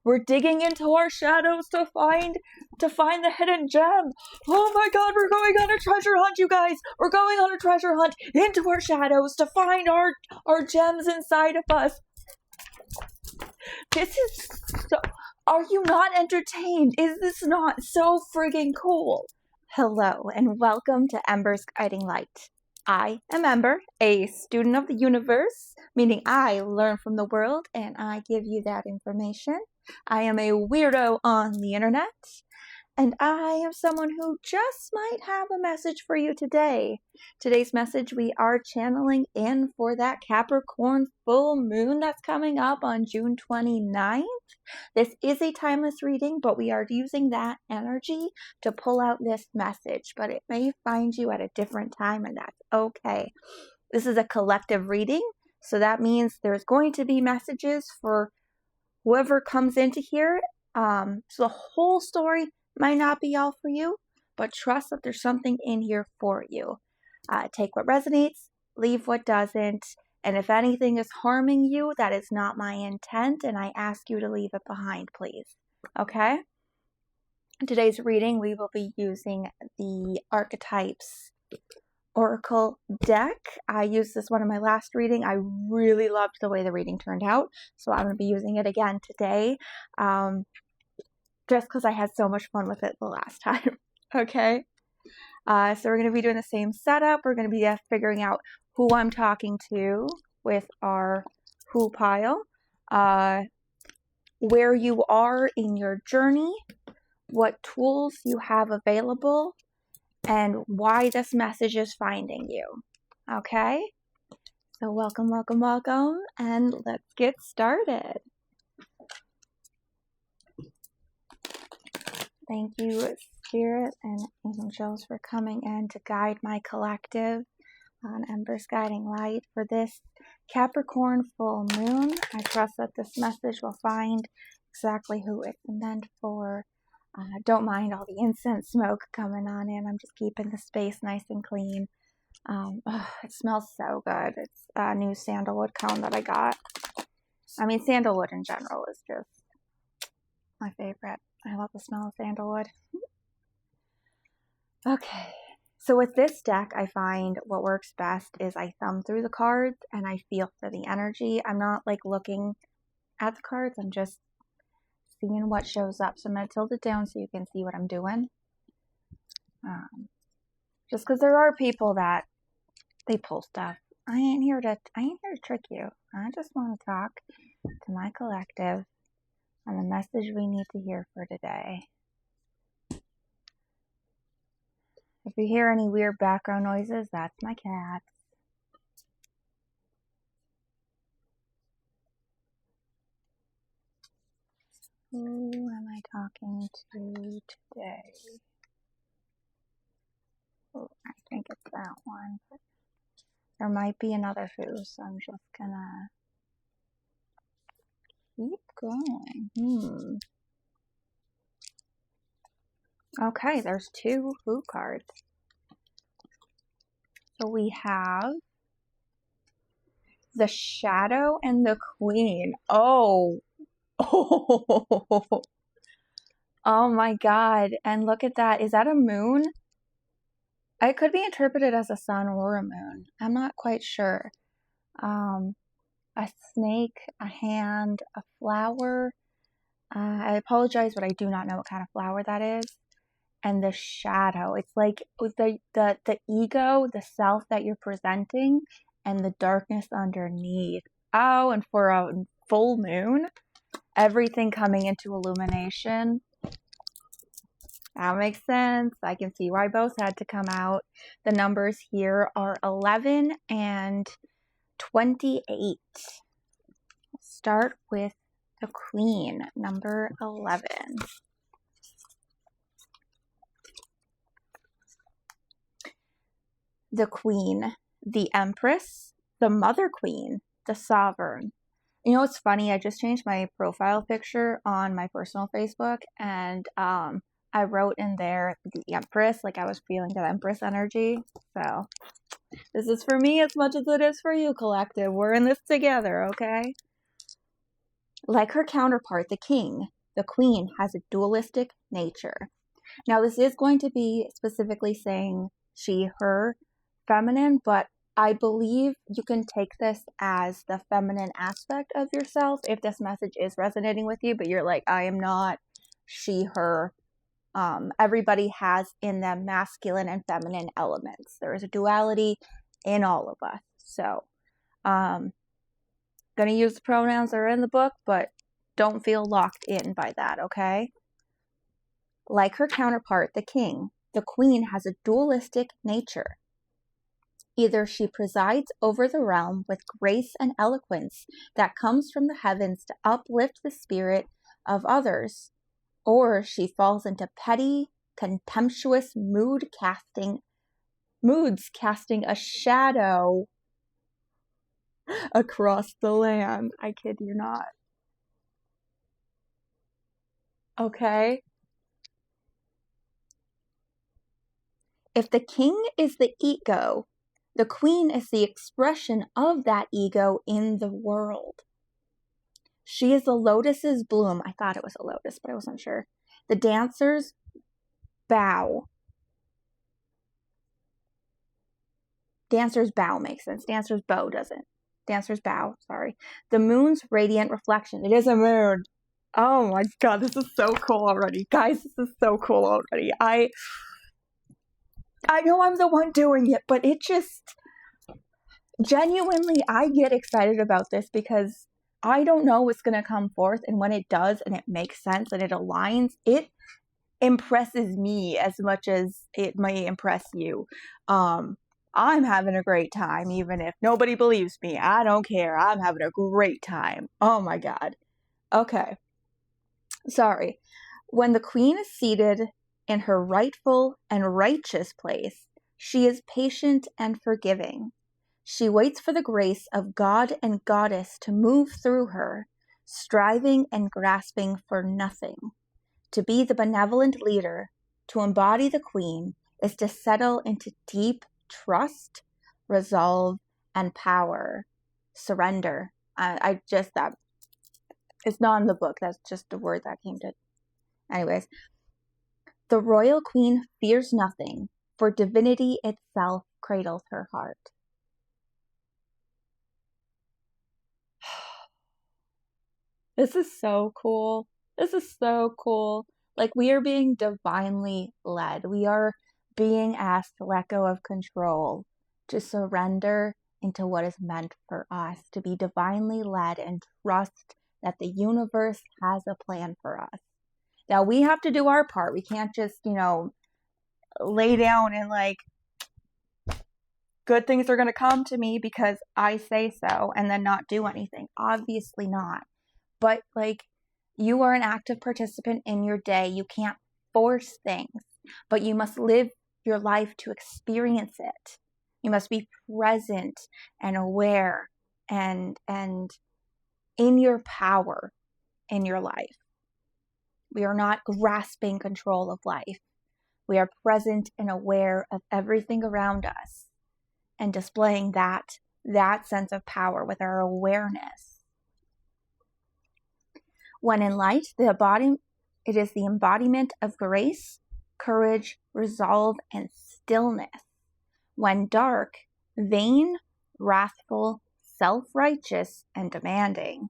We're digging into our shadows to find the hidden gem. Oh my god, we're going on a treasure hunt, you guys. We're going on a treasure hunt into our shadows to find our gems inside of us. This is so... Are you not entertained? Is this not so friggin' cool? Hello, and welcome to Ember's Guiding Light. I am Ember, a student of the universe, meaning I learn from the world and I give you that information. I am a weirdo on the internet, and I am someone who just might have a message for you today. Today's message, we are channeling in for that Capricorn full moon that's coming up on June 29th. This is a timeless reading, but we are using that energy to pull out this message, but it may find you at a different time, and that's okay. This is a collective reading, so that means there's going to be messages for whoever comes into here. So the whole story might not be all for you, but trust that there's something in here for you. Take what resonates, leave what doesn't, and if anything is harming you, that is not my intent, and I ask you to leave it behind, please. Okay? In today's reading, we will be using the Archetypes Oracle deck. I used this one in my last reading. I really loved the way the reading turned out, so I'm going to be using it again today, just because I had so much fun with it the last time. Okay? So we're going to be doing the same setup. We're going to be figuring out who I'm talking to with our who pile, where you are in your journey, what tools you have available, and why this message is finding you. Okay? So welcome, welcome, welcome, and let's get started. Thank you, Spirit and Angels, for coming in to guide my collective on Ember's Guiding Light for this Capricorn full moon. I trust that this message will find exactly who it's meant for. Don't mind all the incense smoke coming on in. I'm just keeping the space nice and clean. It smells so good. It's a new sandalwood cone that I got. I mean, sandalwood in general is just my favorite. I love the smell of sandalwood. Okay, so with this deck, I find what works best is I thumb through the cards and I feel for the energy. I'm not like looking at the cards. I'm just seeing what shows up. So I'm going to tilt it down so you can see what I'm doing. Just because there are people that they pull stuff. I ain't here to trick you. I just want to talk to my collective on the message we need to hear for today. If you hear any weird background noises, that's my cat. Who am I talking to today? Oh, I think it's that one. There might be another who, so I'm just gonna keep going. Okay, there's two who cards. So we have the Shadow and the Queen. Oh my god. And look at that. Is that a moon? It could be interpreted as a sun or a moon. I'm not quite sure. A snake, a hand, a flower. I apologize, but I do not know what kind of flower that is. And the shadow. It's like the ego, the self that you're presenting, and the darkness underneath. Oh, and for a full moon, everything coming into illumination. That makes sense. I can see why both had to come out. The numbers here are 11 and 28. We'll start with the Queen, number 11. The Queen, the Empress, the Mother Queen, the Sovereign. You know what's funny? I just changed my profile picture on my personal Facebook, and I wrote in there the Empress, like I was feeling that Empress energy. So this is for me as much as it is for you, collective. We're in this together, okay? Like her counterpart, the king, the queen has a dualistic nature. Now, this is going to be specifically saying she, her, feminine, but I believe you can take this as the feminine aspect of yourself if this message is resonating with you, but you're like, I am not she, her. Everybody has in them masculine and feminine elements. There is a duality in all of us. So, gonna use the pronouns that are in the book, but don't feel locked in by that, okay? Like her counterpart, the king, the queen has a dualistic nature. Either she presides over the realm with grace and eloquence that comes from the heavens to uplift the spirit of others, or she falls into petty, contemptuous moods casting a shadow across the land. I kid you not. Okay? If the king is the ego, the queen is the expression of that ego in the world. She is the lotus's bloom. I thought it was a lotus, but I wasn't sure. The dancer's bow. Dancer's bow makes sense. Dancer's bow doesn't. Dancer's bow, sorry. The moon's radiant reflection. It is a moon. Oh my god, this is so cool already. Guys, this is so cool already. I know I'm the one doing it, but it just genuinely, I get excited about this because I don't know what's going to come forth, and when it does and it makes sense and it aligns, it impresses me as much as it may impress you. I'm having a great time, even if nobody believes me. I don't care. I'm having a great time. Oh my god. Okay. Sorry. When the queen is seated in her rightful and righteous place, she is patient and forgiving. She waits for the grace of God and Goddess to move through her, striving and grasping for nothing. To be the benevolent leader, to embody the queen, is to settle into deep trust, resolve, and power. Surrender. I just, that, it's not in the book. That's just the word that came to. Anyways. The royal queen fears nothing, for divinity itself cradles her heart. This is so cool. This is so cool. Like, we are being divinely led. We are being asked to let go of control, to surrender into what is meant for us, to be divinely led and trust that the universe has a plan for us. Now, we have to do our part. We can't just, lay down and like, good things are going to come to me because I say so, and then not do anything. Obviously not. But like, you are an active participant in your day. You can't force things, but you must live your life to experience it. You must be present and aware and in your power in your life. We are not grasping control of life. We are present and aware of everything around us and displaying that sense of power with our awareness. When in light, it is the embodiment of grace, courage, resolve, and stillness. When dark, vain, wrathful, self-righteous, and demanding.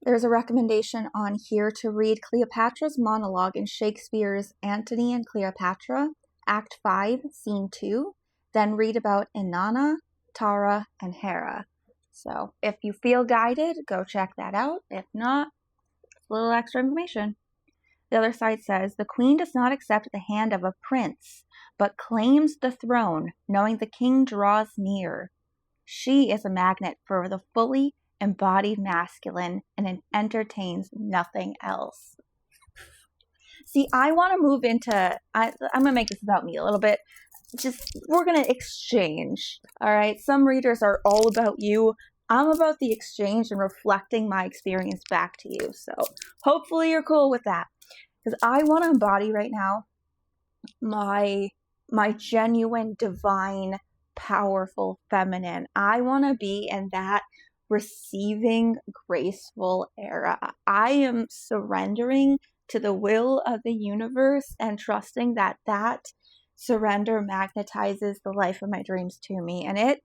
There's a recommendation on here to read Cleopatra's monologue in Shakespeare's Antony and Cleopatra, Act 5, Scene 2. Then read about Inanna, Tara, and Hera. So if you feel guided, go check that out. If not, a little extra information. The other side says, the queen does not accept the hand of a prince, but claims the throne, knowing the king draws near. She is a magnet for the fully embodied masculine and entertains nothing else. See, I want to move into, I'm going to make this about me a little bit. We're going to exchange, all right? Some readers are all about you. I'm about the exchange and reflecting my experience back to you. So hopefully you're cool with that. Because I want to embody right now my genuine divine powerful feminine. I want to be in that receiving, graceful era. I am surrendering to the will of the universe and trusting that that surrender magnetizes the life of my dreams to me. And it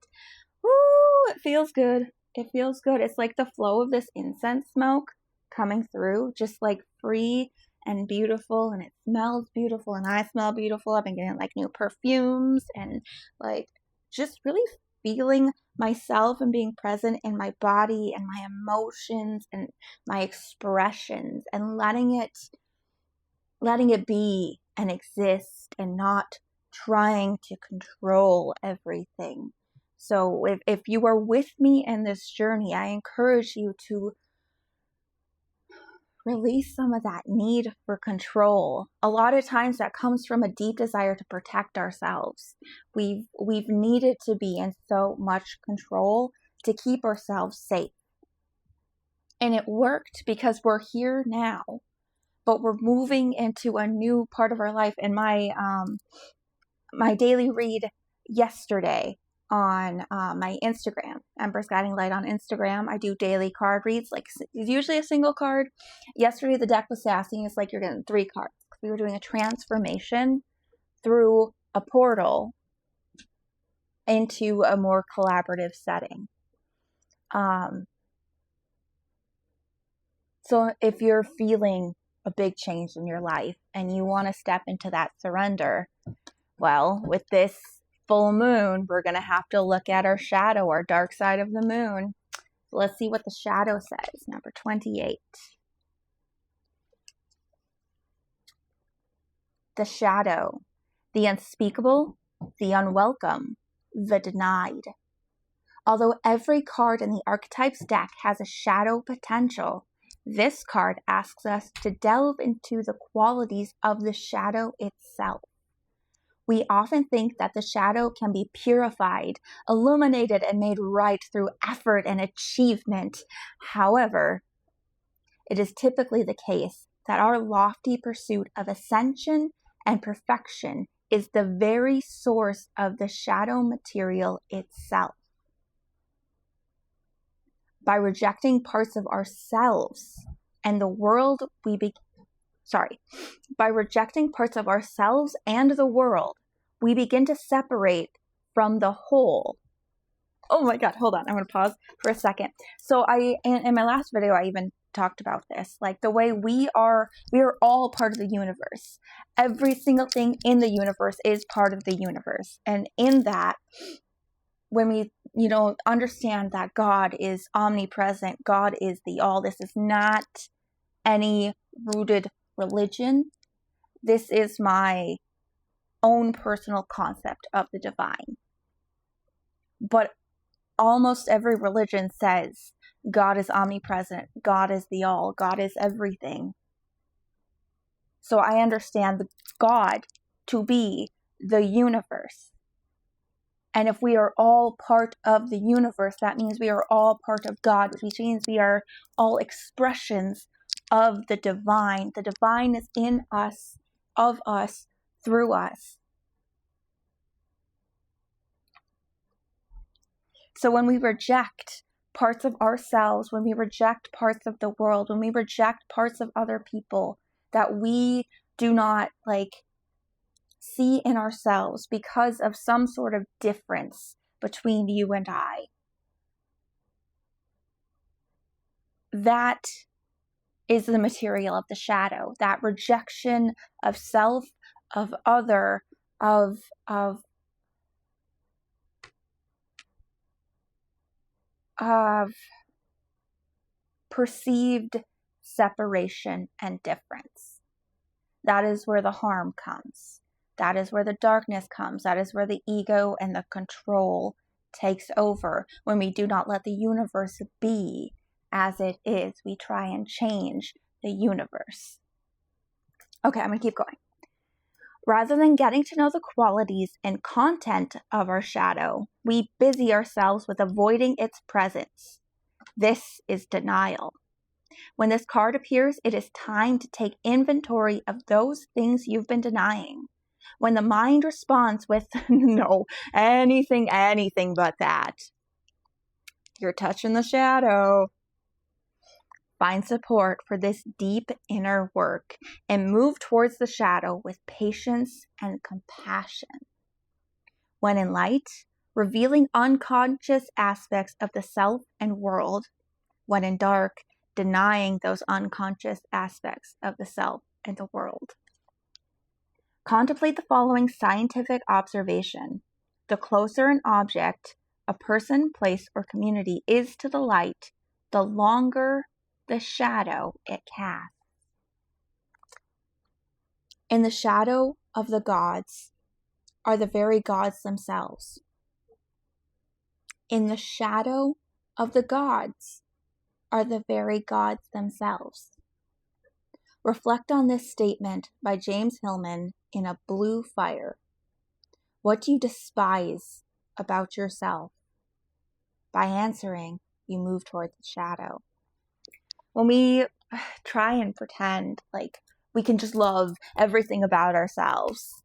feels good. It feels good. It's like the flow of this incense smoke coming through, just like free and beautiful, and it smells beautiful, and I smell beautiful. I've been getting like new perfumes and like just really feeling myself and being present in my body and my emotions and my expressions and letting it be and exist and not trying to control everything. So if you are with me in this journey, I encourage you to release some of that need for control. A lot of times that comes from a deep desire to protect ourselves. We've needed to be in so much control to keep ourselves safe. And it worked because we're here now, but we're moving into a new part of our life. And my daily read yesterday on my Instagram, Ember's Guiding Light on Instagram, I do daily card reads, like it's usually a single card. Yesterday the deck was sassy. It's like you're getting 3 cards. We were doing a transformation through a portal into a more collaborative setting. So if you're feeling a big change in your life and you want to step into that surrender, well, with this full moon, we're going to have to look at our shadow, our dark side of the moon. So let's see what the shadow says. Number 28. The shadow, the unspeakable, the unwelcome, the denied. Although every card in the archetypes deck has a shadow potential, this card asks us to delve into the qualities of the shadow itself. We often think that the shadow can be purified, illuminated, and made right through effort and achievement. However, it is typically the case that our lofty pursuit of ascension and perfection is the very source of the shadow material itself. By rejecting parts of ourselves and the world by rejecting parts of ourselves and the world, we begin to separate from the whole. Oh my God, hold on. I'm going to pause for a second. So in my last video, I even talked about this, like the way we are all part of the universe. Every single thing in the universe is part of the universe. And in that, when we, understand that God is omnipresent, God is the all, this is not any rooted religion. This is my own personal concept of the divine. But almost every religion says God is omnipresent, God is the all, God is everything. So I understand the God to be the universe. And if we are all part of the universe, that means we are all part of God, which means we are all expressions of the divine. The divine is in us, of us, through us. So when we reject parts of ourselves, when we reject parts of the world, when we reject parts of other people that we do not see in ourselves because of some sort of difference between you and I, that is the material of the shadow. That rejection of self, of other, of perceived separation and difference. That is where the harm comes. That is where the darkness comes. That is where the ego and the control takes over. When we do not let the universe be as it is, we try and change the universe. Okay, I'm going to keep going. Rather than getting to know the qualities and content of our shadow, we busy ourselves with avoiding its presence. This is denial. When this card appears, it is time to take inventory of those things you've been denying. when the mind responds with no, anything but that, you're touching the shadow. Find support for this deep inner work and move towards the shadow with patience and compassion. When in light, revealing unconscious aspects of the self and world. When in dark, denying those unconscious aspects of the self and the world. Contemplate the following scientific observation. The closer an object, a person, place, or community is to the light, the longer the shadow it casts. In the shadow of the gods are the very gods themselves. In the shadow of the gods are the very gods themselves. Reflect on this statement by James Hillman in A Blue Fire. What do you despise about yourself? By answering, you move towards the shadow. When we try and pretend like we can just love everything about ourselves,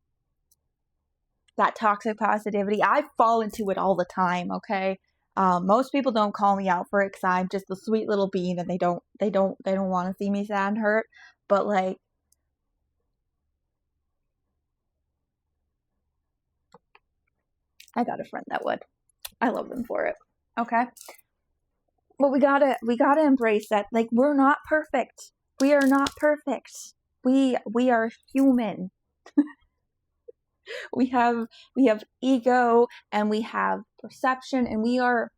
that toxic positivity, I fall into it all the time, okay? Most people don't call me out for it because I'm just a sweet little bean and they don't want to see me sad and hurt. But like, I got a friend that would. I love them for it. Okay. But we gotta embrace that. Like, we're not perfect. We are not perfect. We are human. we have ego and we have perception, and we are,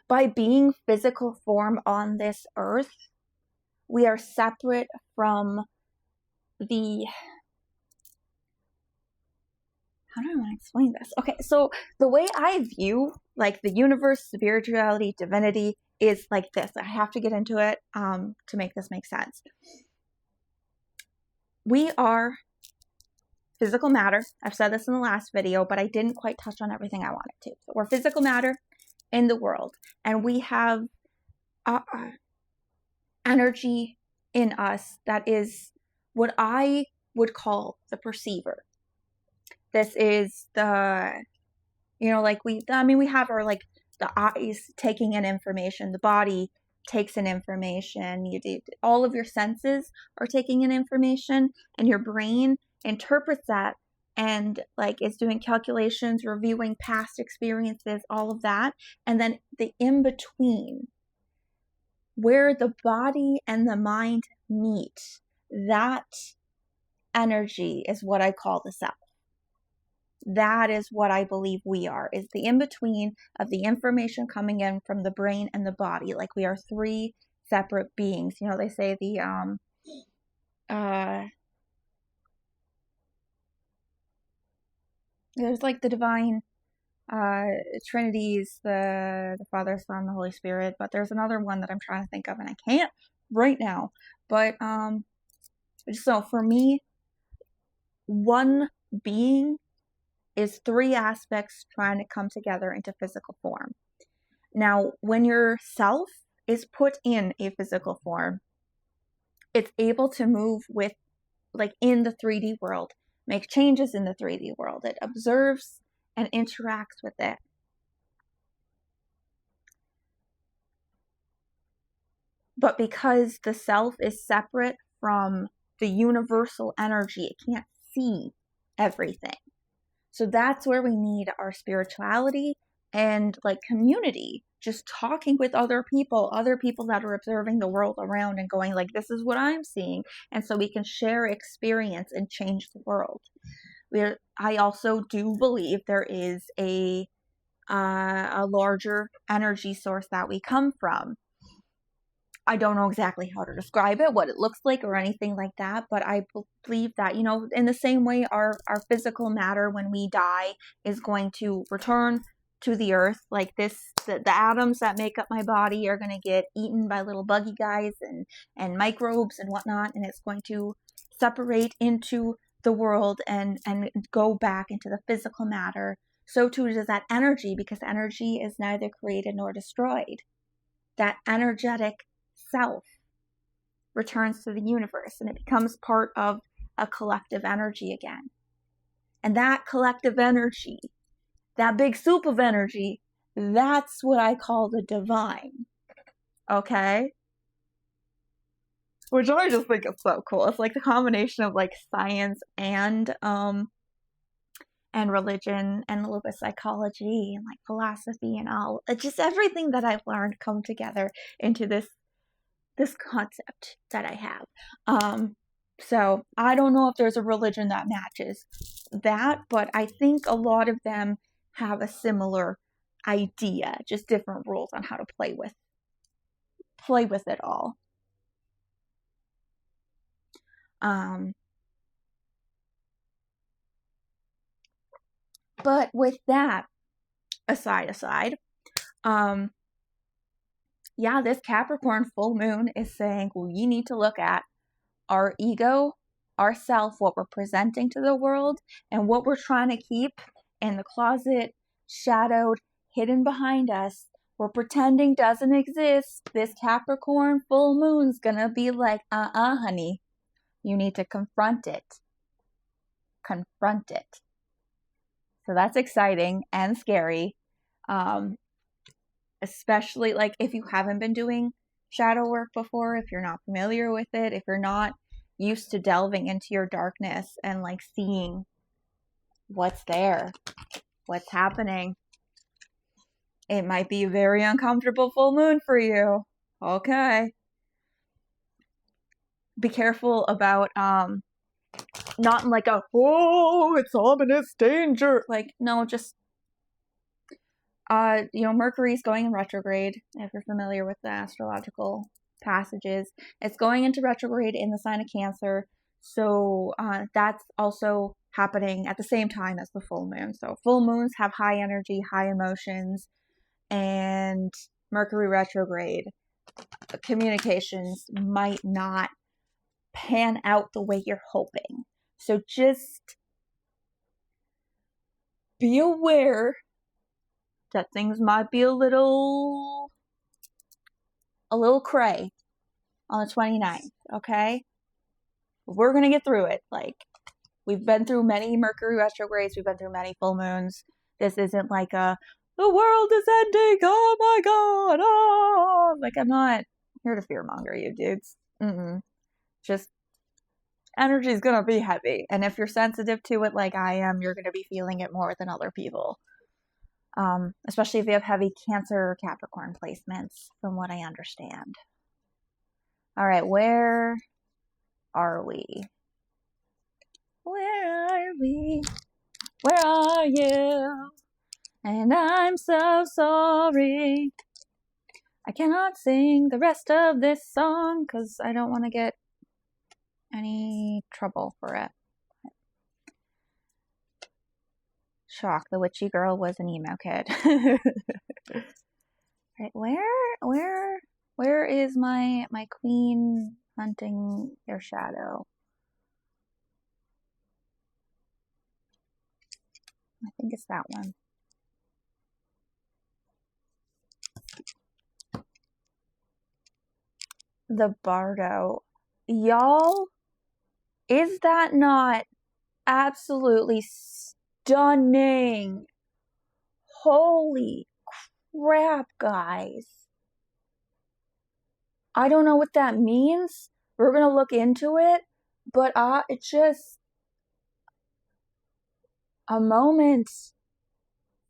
by being physical form on this earth, we are separate from the, how do I want to explain this? Okay, so the way I view like the universe, spirituality, divinity is like this. I have to get into it to make this make sense. We are physical matter. I've said this in the last video, but I didn't quite touch on everything I wanted to. So we're physical matter in the world, and we have energy in us that is what I would call the perceiver. This is the, like we have our, like, the eyes taking in information, the body takes in information, all of your senses are taking in information, and your brain interprets that and like is doing calculations, reviewing past experiences, all of that. And then the in-between, where the body and the mind meet, that energy is what I call the self. That is what I believe we are, is the in-between of the information coming in from the brain and the body. Like, we are three separate beings. They say there's like the divine trinities, the Father, Son, the Holy Spirit, but there's another one that I'm trying to think of and I can't right now. But so for me, one being is three aspects trying to come together into physical form. Now, when your self is put in a physical form, it's able to move with, like, in the 3D world, make changes in the 3D world. It observes and interacts with it. But because the self is separate from the universal energy, it can't see everything. So that's where we need our spirituality and like community, just talking with other people that are observing the world around and going like, this is what I'm seeing. And so we can share experience and change the world. I also do believe there is a larger energy source that we come from. I don't know exactly how to describe it, what it looks like or anything like that, but I believe that, in the same way our physical matter when we die is going to return to the earth, like this, the atoms that make up my body are going to get eaten by little buggy guys and microbes and whatnot, and it's going to separate into the world and go back into the physical matter. So too does that energy, because energy is neither created nor destroyed. That energetic self returns to the universe and it becomes part of a collective energy again. And that collective energy, that big soup of energy, that's what I call the divine. Okay? Which I just think is so cool. It's like the combination of like science and religion and a little bit of psychology and like philosophy and all. It's just everything that I've learned come together into this concept that I have. So I don't know if there's a religion that matches that, but I think a lot of them have a similar idea, just different rules on how to play with it all. But with that aside, yeah, this Capricorn full moon is saying we need to look at our ego, our self, what we're presenting to the world, and what we're trying to keep in the closet, shadowed, hidden behind us. We're pretending doesn't exist. This Capricorn full moon's gonna be like, honey, you need to confront it. Confront it. So that's exciting and scary. Especially like if you haven't been doing shadow work before, if you're not familiar with it, if you're not used to delving into your darkness and like seeing what's there, what's happening. It might be a very uncomfortable full moon for you. Okay. Be careful about not in like a, oh, it's ominous danger. Like, no, just Mercury's going in retrograde, if you're familiar with the astrological passages. It's going into retrograde in the sign of Cancer. So that's also happening at the same time as the full moon. So full moons have high energy, high emotions, and Mercury retrograde communications might not pan out the way you're hoping. So just be aware that things might be a little cray on the 29th, okay? We're going to get through it. Like, we've been through many Mercury retrogrades, we've been through many full moons. This isn't like the world is ending, oh my god, oh! Like, I'm not here to fearmonger you, dudes. Just, energy's going to be heavy. And if you're sensitive to it like I am, you're going to be feeling it more than other people. Especially if you have heavy Cancer or Capricorn placements, from what I understand. All right, where are we? Where are we? Where are you? And I'm so sorry. I cannot sing the rest of this song because I don't want to get any trouble for it. Shock, the witchy girl was an emo kid. Right, where is my queen hunting their shadow? I think it's that one. The Bardo. Y'all, is that not absolutely stunning? Holy crap, guys. I don't know what that means. We're going to look into it, but it's just a moment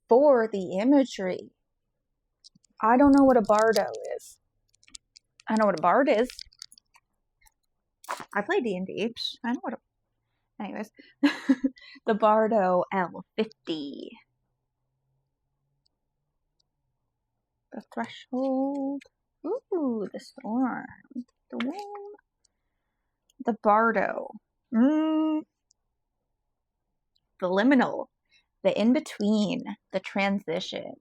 for the imagery. I don't know what a bardo is. I know what a bard is. I play D&D. I know what a... Anyways. The Bardo L50. The Threshold. Ooh, the Storm. The Wind. The Bardo. The Liminal. The In-Between. The Transition.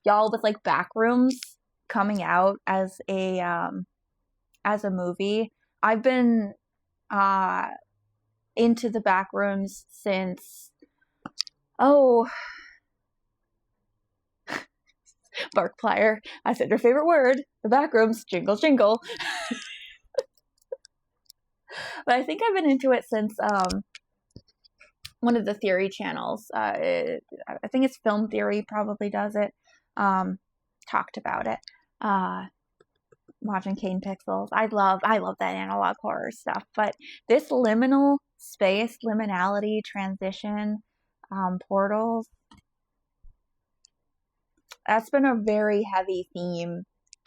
Y'all, with like Backrooms coming out as a movie. I've been into the Backrooms since Barkplier. I said your favorite word. The Backrooms. Jingle jingle. But I think I've been into it since one of the theory channels, I think it's Film Theory probably does it, talked about it. Watching Kane Pixels. I love that analog horror stuff, but this liminal space, liminality, transition, portals, that's been a very heavy theme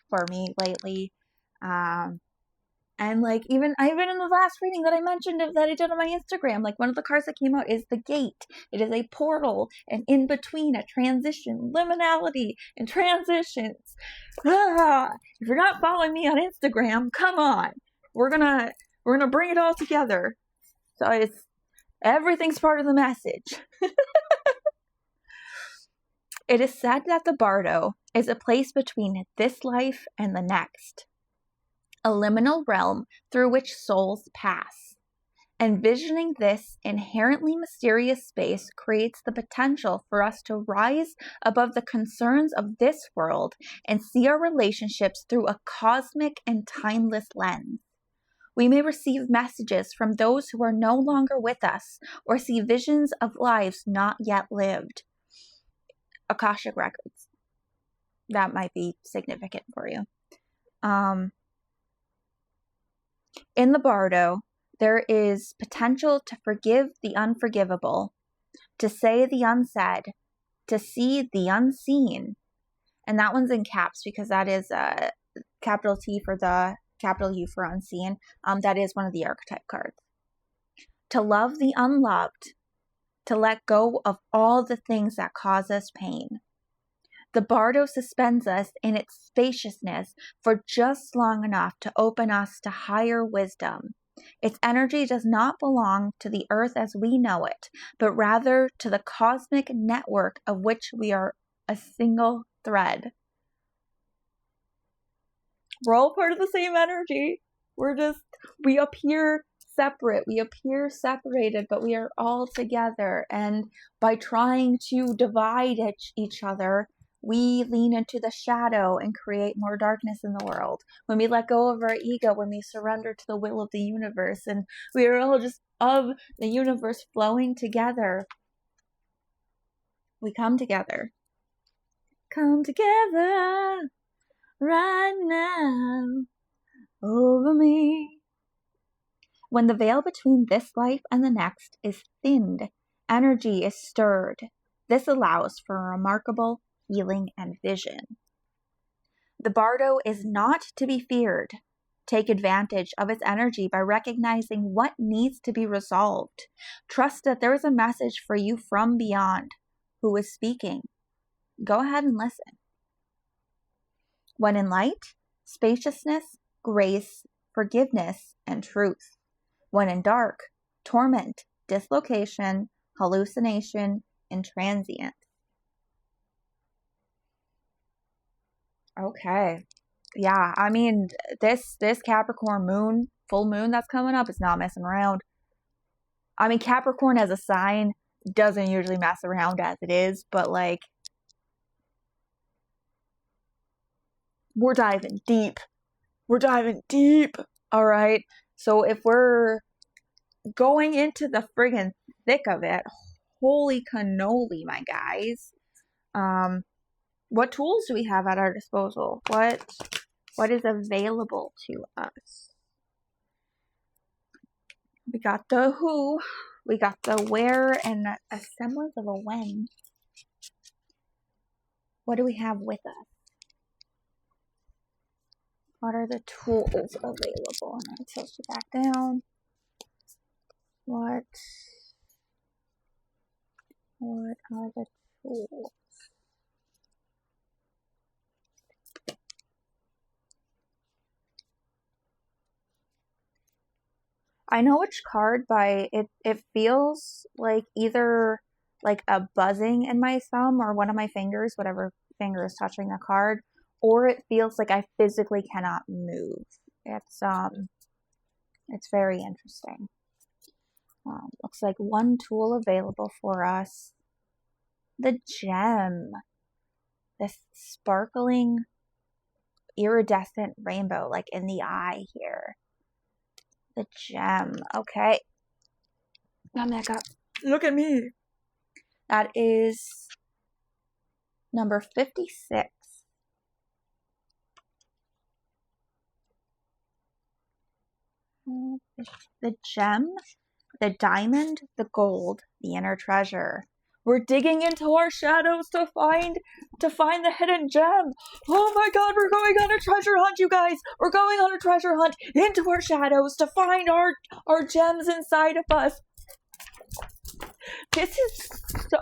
for me lately. And like even in the last reading that I mentioned that I did on my Instagram, like one of the cards that came out is the gate. It is a portal, and in between a transition, liminality and transitions. If you're not following me on Instagram, come on. We're gonna bring it all together. So everything's part of the message. It is said that the Bardo is a place between this life and the next, a liminal realm through which souls pass. Envisioning this inherently mysterious space creates the potential for us to rise above the concerns of this world and see our relationships through a cosmic and timeless lens. We may receive messages from those who are no longer with us or see visions of lives not yet lived. Akashic records. That might be significant for you. In the Bardo, there is potential to forgive the unforgivable, to say the unsaid, to see the unseen. And that one's in caps because that is capital T for the capital U for unseen. That is one of the archetype cards. To love the unloved, to let go of all the things that cause us pain. The Bardo suspends us in its spaciousness for just long enough to open us to higher wisdom. Its energy does not belong to the earth as we know it, but rather to the cosmic network of which we are a single thread. We're all part of the same energy. We appear separate, we appear separated, but we are all together. And by trying to divide each other, we lean into the shadow and create more darkness in the world. When we let go of our ego, when we surrender to the will of the universe, and we are all just of the universe flowing together, we come together. Come together right now over me. When the veil between this life and the next is thinned, energy is stirred. This allows for a remarkable healing and vision. The Bardo is not to be feared. Take advantage of its energy by recognizing what needs to be resolved. Trust that there is a message for you from beyond. Who is speaking? Go ahead and listen. When in light, spaciousness, grace, forgiveness, and truth. When in dark, torment, dislocation, hallucination, and transient. Okay. Yeah, I mean, this Capricorn moon, full moon that's coming up is not messing around. I mean, Capricorn as a sign doesn't usually mess around as it is, but like, we're diving deep. We're diving deep. All right. So if we're going into the friggin' thick of it, holy cannoli, my guys. What tools do we have at our disposal? What is available to us? We got the who, we got the where, and a semblance of a when. What do we have with us? What are the tools available? And I'll tilt you back down. What are the tools? I know which card by it feels like either like a buzzing in my thumb or one of my fingers, whatever finger is touching the card, or it feels like I physically cannot move. It's very interesting. Looks like one tool available for us. The gem. This sparkling iridescent rainbow, like in the eye here. The gem. Okay. Come back up. Look at me. That is number 56. The gem, the diamond, the gold, the inner treasure. We're digging into our shadows to find the hidden gem. Oh my god, we're going on a treasure hunt, you guys. We're going on a treasure hunt into our shadows to find our gems inside of us. This is so...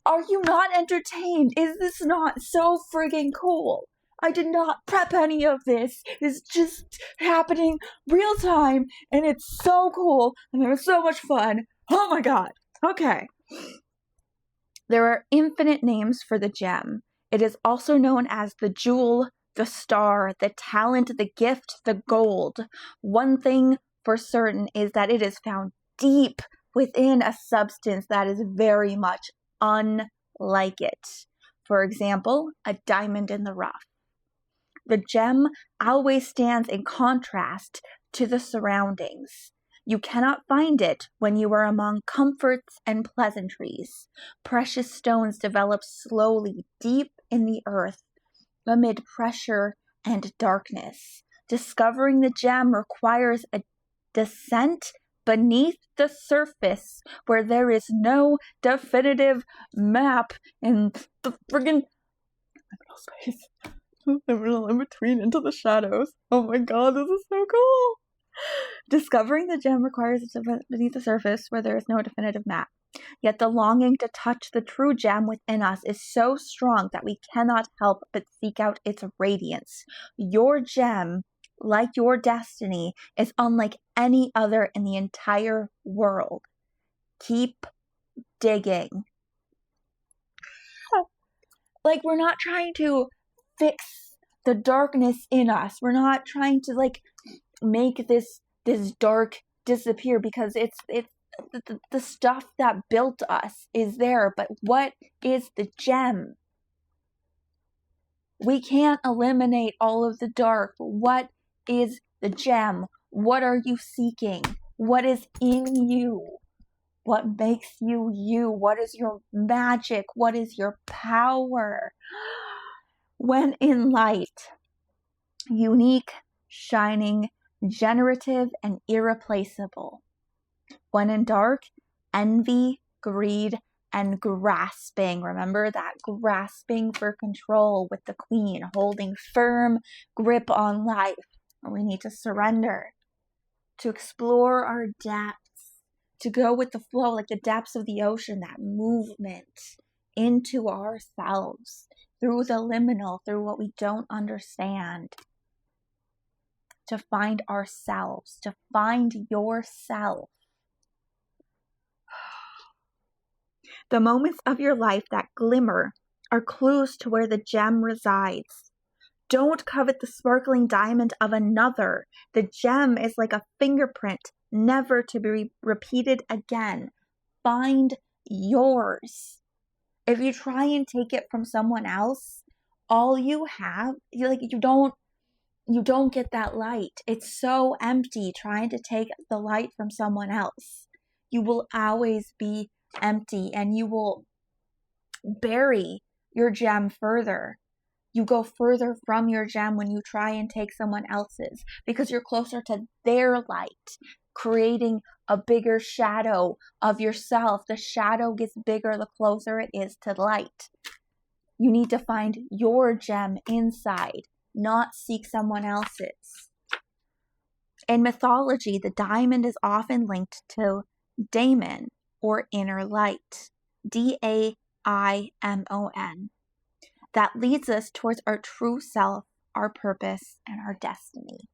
Are you not entertained? Is this not so friggin' cool? I did not prep any of this. It's just happening real time, and it's so cool, and it was so much fun. Oh my god. Okay. There are infinite names for the gem. It is also known as the jewel, the star, the talent, the gift, the gold. One thing for certain is that it is found deep within a substance that is very much unlike it. For example, a diamond in the rough. The gem always stands in contrast to the surroundings. You cannot find it when you are among comforts and pleasantries. Precious stones develop slowly deep in the earth, amid pressure and darkness. Discovering the gem requires a descent beneath the surface where there is no definitive map in the friggin' space. In between into the shadows. Oh my god, this is so cool. Discovering the gem requires a beneath the surface where there is no definitive map. Yet the longing to touch the true gem within us is so strong that we cannot help but seek out its radiance. Your gem, like your destiny, is unlike any other in the entire world. Keep digging. Like, we're not trying to fix the darkness in us. We're not trying to make this dark disappear, because it's the stuff that built us is there. But what is the gem? We can't eliminate all of the dark. What is the gem? What are you seeking? What is in you? What makes you you? What is your magic? What is your power? When in light, unique, shining, generative, and irreplaceable. When in dark, envy, greed, and grasping. Remember that grasping for control with the queen, holding firm grip on life. We need to surrender, to explore our depths, to go with the flow, like the depths of the ocean, that movement into ourselves, through the liminal, through what we don't understand, to find ourselves, to find yourself. The moments of your life that glimmer are clues to where the gem resides. Don't covet the sparkling diamond of another. The gem is like a fingerprint, never to be repeated again. Find yours. If you try and take it from someone else, all you have, you don't get that light. It's so empty trying to take the light from someone else. You will always be empty, and you will bury your gem further. You go further from your gem when you try and take someone else's, because you're closer to their light, creating a bigger shadow of yourself. The shadow gets bigger the closer it is to light. You need to find your gem inside, not seek someone else's. In mythology, the diamond is often linked to daemon, or inner light, Daimon, that leads us towards our true self, our purpose, and our destiny.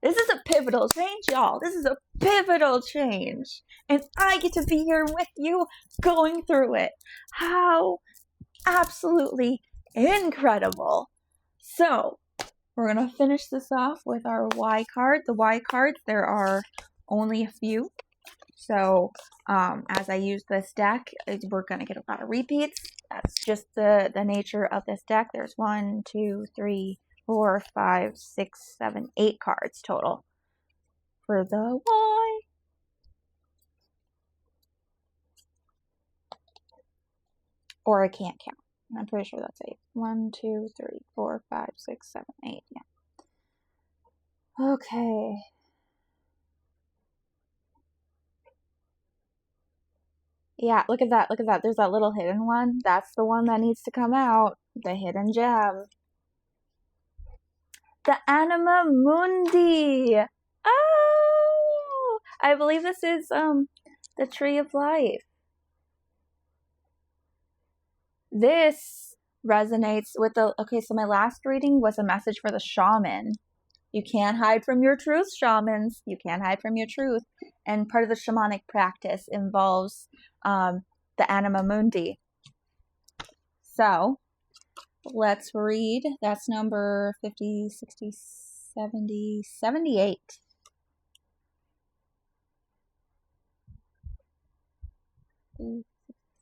This is a pivotal change, y'all. This is a pivotal change. And I get to be here with you going through it. How absolutely incredible. So, we're going to finish this off with our Y card. The Y cards, there are only a few. So, as I use this deck, we're going to get a lot of repeats. That's just the nature of this deck. There's 1, 2, 3, 4, 5, 6, 7, 8 cards total for the Y. Or I can't count. I'm pretty sure that's 8. 1, 2, 3, 4, 5, 6, 7, 8. Yeah. Okay. Yeah, look at that. Look at that. There's that little hidden one. That's the one that needs to come out. The hidden gem. The Anima Mundi. Oh! I believe this is the Tree of Life. This resonates with the... Okay, so my last reading was a message for the shaman. You can't hide from your truth, shamans. You can't hide from your truth. And part of the shamanic practice involves the Anima Mundi. So, let's read. That's number 50, 60, 70, 78.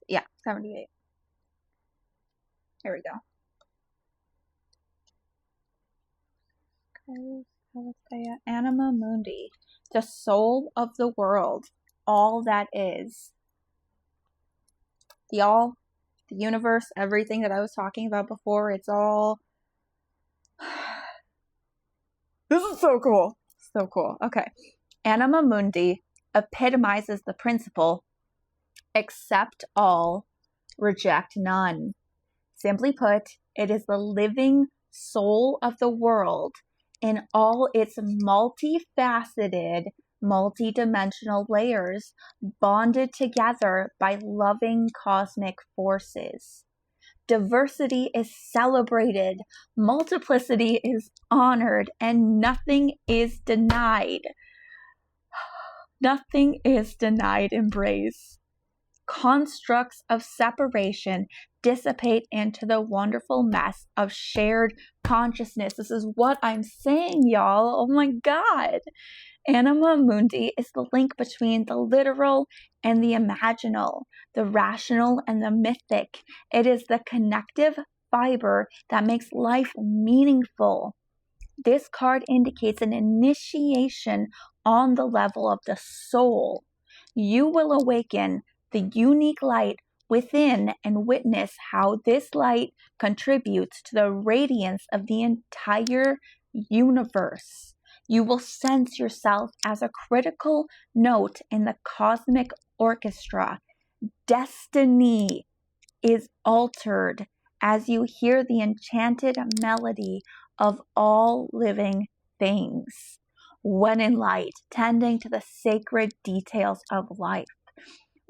Yeah, 78. Here we go. Anima Mundi, the soul of the world, all that is. The universe, everything that I was talking about before, it's all... This is so cool. So cool. Okay. Anima Mundi epitomizes the principle, accept all, reject none. Simply put, it is the living soul of the world in all its multifaceted, multidimensional layers, bonded together by loving cosmic forces. Diversity is celebrated, multiplicity is honored, and nothing is denied. Nothing is denied embrace. Constructs of separation dissipate into the wonderful mess of shared consciousness. This is what I'm saying, y'all. Oh my God. Anima Mundi is the link between the literal and the imaginal, the rational and the mythic. It is the connective fiber that makes life meaningful. This card indicates an initiation on the level of the soul. You will awaken the unique light within and witness how this light contributes to the radiance of the entire universe. You will sense yourself as a critical note in the cosmic orchestra. Destiny is altered as you hear the enchanted melody of all living things. When in light, tending to the sacred details of life.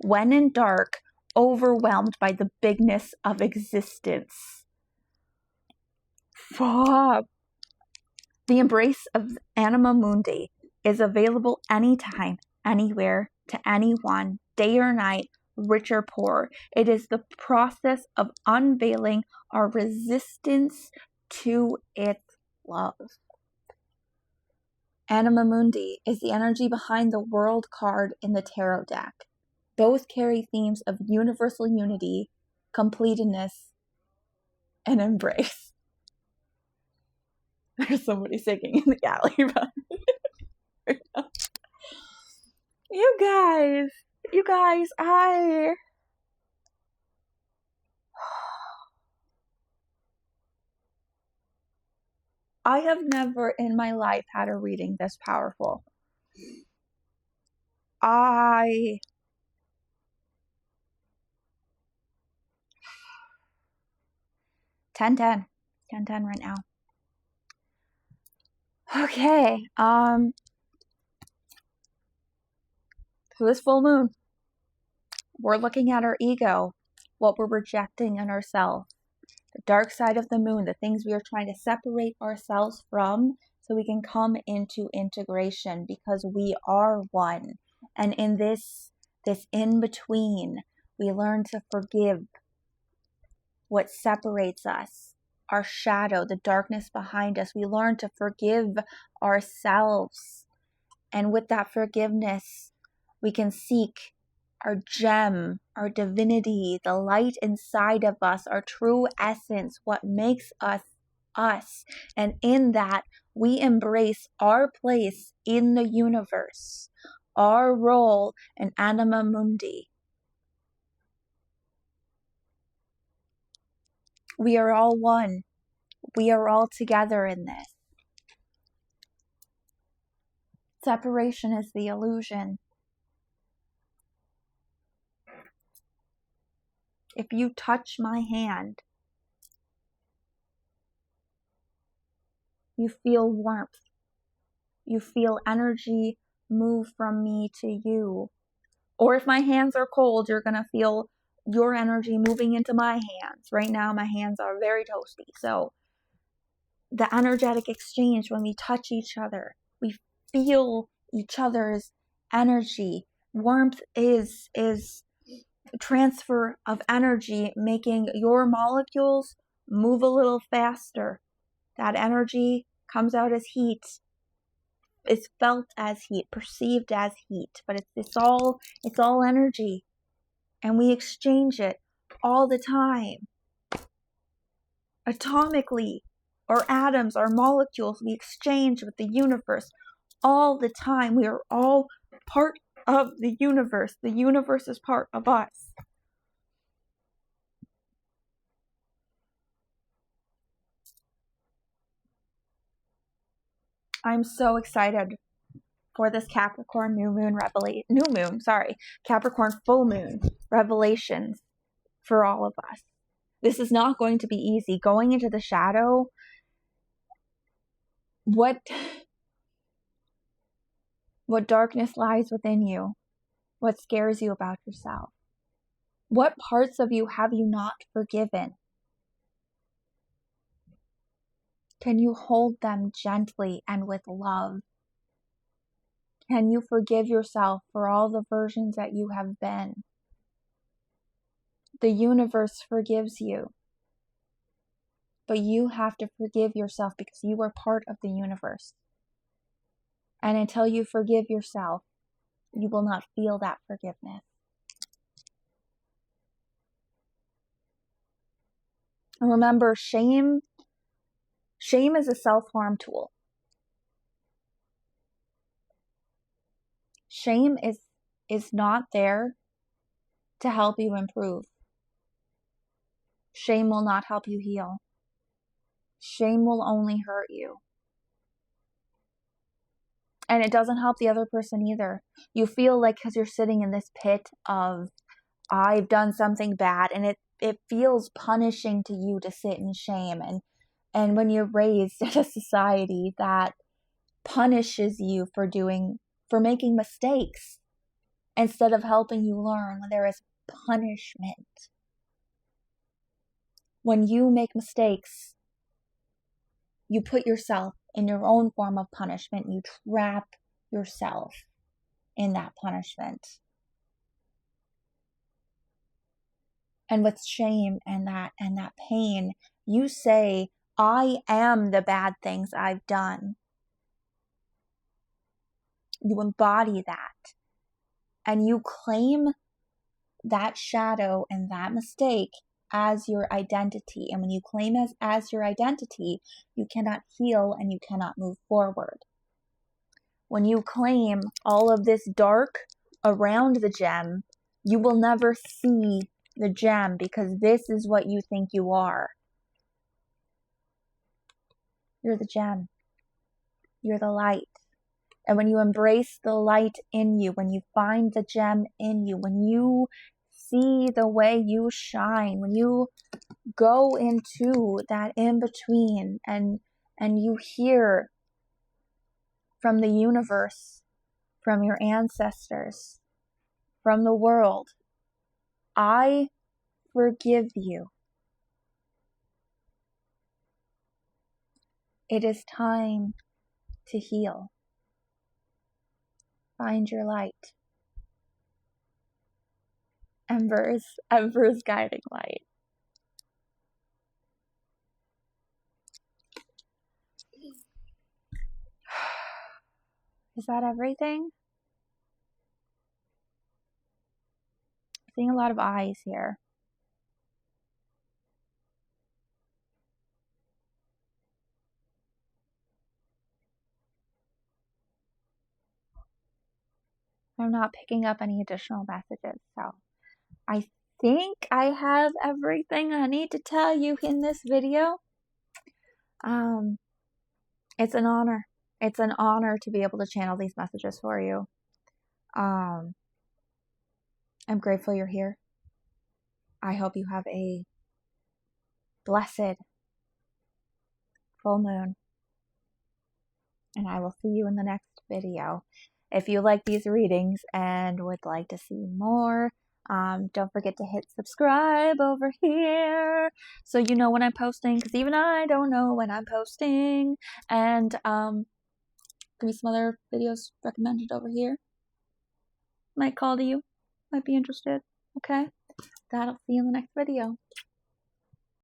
When in dark, overwhelmed by the bigness of existence. Fuck. The embrace of Anima Mundi is available anytime, anywhere, to anyone, day or night, rich or poor. It is the process of unveiling our resistance to its love. Anima Mundi is the energy behind the World card in the tarot deck. Both carry themes of universal unity, completeness, and embrace. There's somebody singing in the alley. You guys, I have never in my life had a reading this powerful. 10-10 right now. Okay, so this full moon, we're looking at our ego, what we're rejecting in ourselves, the dark side of the moon, the things we are trying to separate ourselves from so we can come into integration because we are one. And in this in-between, we learn to forgive what separates us, our shadow, the darkness behind us. We learn to forgive ourselves. And with that forgiveness, we can seek our gem, our divinity, the light inside of us, our true essence, what makes us us. And in that, we embrace our place in the universe, our role in Anima Mundi. We are all one. We are all together in this. Separation is the illusion. If you touch my hand, you feel warmth. You feel energy move from me to you. Or if my hands are cold, you're going to feel your energy moving into my hands. Right now, my hands are very toasty. So the energetic exchange, when we touch each other, we feel each other's energy. Warmth is transfer of energy, making your molecules move a little faster. That energy comes out as heat. It's felt as heat, perceived as heat, but it's all energy, and we exchange it all the time. Atomically, our atoms, our molecules, we exchange with the universe all the time. We are all part of the universe. The universe is part of us. I'm so excited for this Capricorn Capricorn full moon revelations for all of us. This is not going to be easy. Going into the shadow, what darkness lies within you? What scares you about yourself? What parts of you have you not forgiven? Can you hold them gently and with love? Can you forgive yourself for all the versions that you have been? The universe forgives you. But you have to forgive yourself because you are part of the universe. And until you forgive yourself, you will not feel that forgiveness. And remember, shame is a self-harm tool. Shame is not there to help you improve. Shame will not help you heal. Shame will only hurt you. And it doesn't help the other person either. You feel like because you're sitting in this pit of, I've done something bad, and it feels punishing to you to sit in shame. And when you're raised in a society that punishes you for making mistakes instead of helping you learn, when there is punishment. When you make mistakes, you put yourself in your own form of punishment. You trap yourself in that punishment. And with shame and that pain, you say, I am the bad things I've done. You embody that. And you claim that shadow and that mistake as your identity. And when you claim as your identity, you cannot heal and you cannot move forward. When you claim all of this dark around the gem, you will never see the gem because this is what you think you are. You're the gem. You're the light. And when you embrace the light in you, when you find the gem in you, when you see the way you shine, when you go into that in-between and you hear from the universe, from your ancestors, from the world, I forgive you. It is time to heal. Find your light. Ember's guiding light. Is that everything? I'm seeing a lot of eyes here. I'm not picking up any additional messages, so I think I have everything I need to tell you in this video. It's an honor. It's an honor to be able to channel these messages for you. I'm grateful you're here. I hope you have a blessed full moon. And I will see you in the next video. If you like these readings and would like to see more, don't forget to hit subscribe over here so you know when I'm posting, because even I don't know when I'm posting. And give me some other videos recommended over here. Might call to you. Might be interested. Okay? That'll see you in the next video.